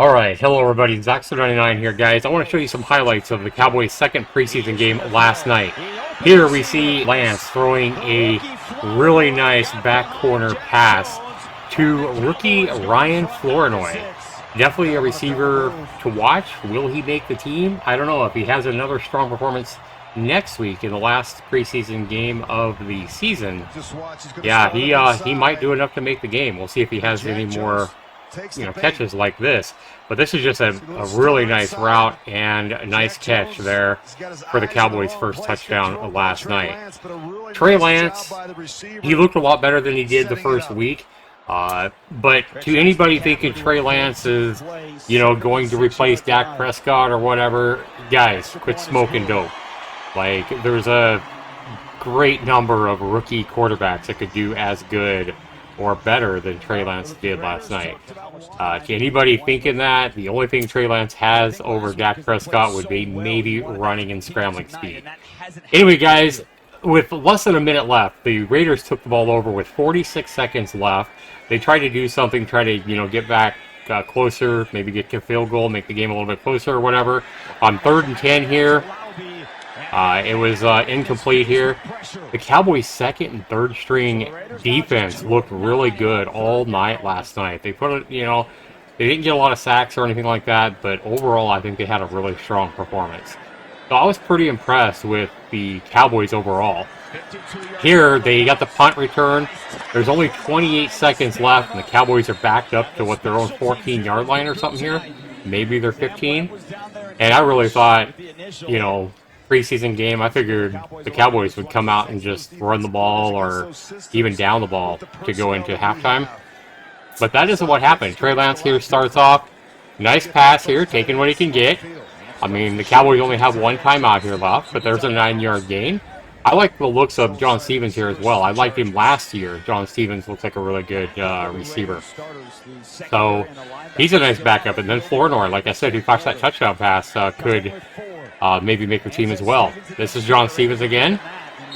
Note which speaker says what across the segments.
Speaker 1: Alright, hello everybody, Zaxo99 here, guys. I want to show you some highlights of the Cowboys' second preseason game last night. Here we see Lance throwing a really nice back corner pass to rookie Ryan Flournoy. Definitely a receiver to watch. Will he make the team? I don't know. If he has another strong performance next week in the last preseason game of the season, yeah, he might do enough to make the game. We'll see if he has any more catches like this. But this is just a really nice route and a nice catch there for the Cowboys' first touchdown last night. Trey Lance, he looked a lot better than he did the first week. But to anybody thinking Trey Lance is, going to replace Dak Prescott or whatever, guys, quit smoking dope. Like, there's a great number of rookie quarterbacks that could do as good or better than Trey Lance did last night. To anybody thinking that, the only thing Trey Lance has over Dak Prescott would be maybe running and scrambling speed. Anyway, guys, with less than a minute left, the Raiders took the ball over with 46 seconds left. They tried to do something, try to, get back closer, maybe get a field goal, make the game a little bit closer or whatever. On 3rd and 10 here, it was incomplete here. The Cowboys' second and third string defense looked really good all night last night. They put it, they didn't get a lot of sacks or anything like that, but overall I think they had a really strong performance. So I was pretty impressed with the Cowboys overall. Here, they got the punt return. There's only 28 seconds left, and the Cowboys are backed up to their own 14-yard line or something here. Maybe they're 15. And I really thought, preseason game, I figured the Cowboys would come out and just run the ball or even down the ball to go into halftime. But that isn't what happened. Trey Lance here starts off. Nice pass here, taking what he can get. I mean, the Cowboys only have one timeout here left, but there's a 9-yard gain. I like the looks of John Stevens here as well. I liked him last year. John Stevens looks like a really good receiver. So he's a nice backup. And then Flournoy, like I said, who caught that touchdown pass, could maybe make the team as well. This is John Stevens again.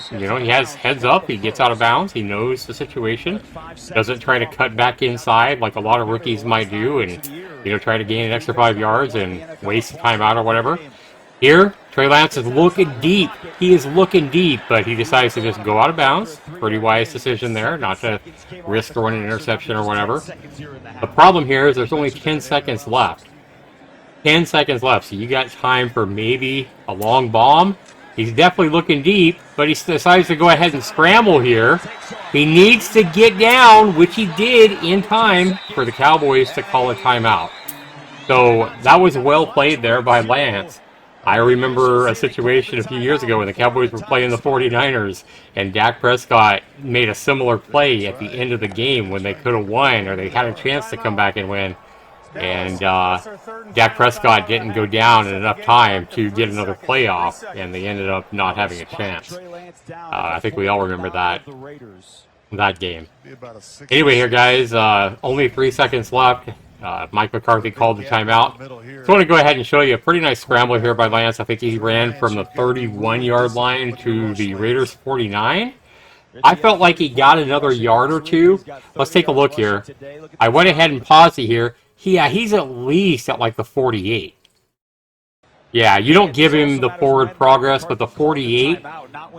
Speaker 1: He has heads up. He gets out of bounds. He knows the situation. Doesn't try to cut back inside like a lot of rookies might do and, try to gain an extra 5 yards and waste the timeout or whatever. Here, Trey Lance is looking deep. He is looking deep, but he decides to just go out of bounds. Pretty wise decision there, not to risk throwing an interception or whatever. The problem here is there's only 10 seconds left. 10 seconds left, so you got time for maybe a long bomb. He's definitely looking deep, but he decides to go ahead and scramble here. He needs to get down, which he did in time for the Cowboys to call a timeout. So that was well played there by Lance. I remember a situation a few years ago when the Cowboys were playing the 49ers, and Dak Prescott made a similar play at the end of the game when they could have won, or they had a chance to come back and win. And Dak Prescott didn't go down in enough time to get another playoff, and they ended up not having a chance. I think we all remember that game. Anyway here, guys, only 3 seconds left. Mike McCarthy called the timeout. So I want to go ahead and show you a pretty nice scramble here by Lance. I think he ran from the 31-yard line to the Raiders' 49. I felt like he got another yard or two. Let's take a look here. I went ahead and paused it here. Yeah, he's at least at like the 48. Yeah, you don't give him the forward progress, but the 48,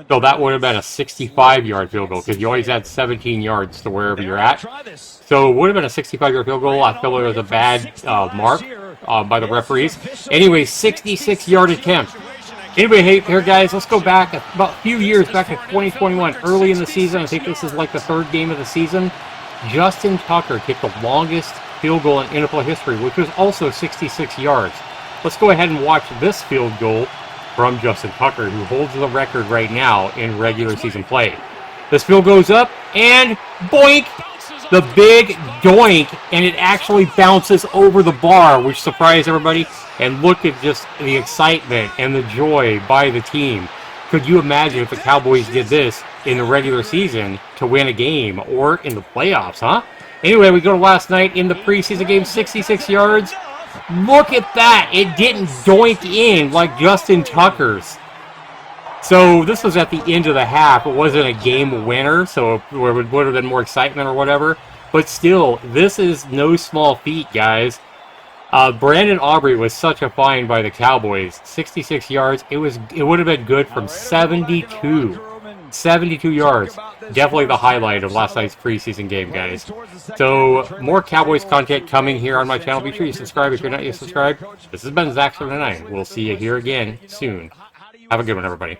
Speaker 1: so that would have been a 65-yard field goal because you always add 17 yards to wherever you're at. So it would have been a 65-yard field goal. I feel it was a bad mark by the referees. Anyway, 66-yard attempt. Anyway, hey, here, guys, let's go back about a few years, back to 2021, early in the season. I think this is like the 3rd game of the season. Justin Tucker kicked the longest field goal in NFL history, which was also 66 yards. Let's go ahead and watch this field goal from Justin Tucker, who holds the record right now in regular season play. This field goes up, and boink! The big doink, and it actually bounces over the bar, which surprised everybody. And look at just the excitement and the joy by the team. Could you imagine if the Cowboys did this in the regular season to win a game or in the playoffs, huh? Anyway, we go to last night in the preseason game, 66 yards. Look at that. It didn't doink in like Justin Tucker's. So this was at the end of the half. It wasn't a game winner, so it would have been more excitement or whatever. But still, this is no small feat, guys. Brandon Aubrey was such a find by the Cowboys. 66 yards. It would have been good from 72. 72 yards. Definitely the highlight of last night's preseason game, guys. So, more Cowboys content coming here on my channel. Be sure you subscribe if you're not yet subscribed. This has been Zach79. We'll see you here again soon. Have a good one, everybody.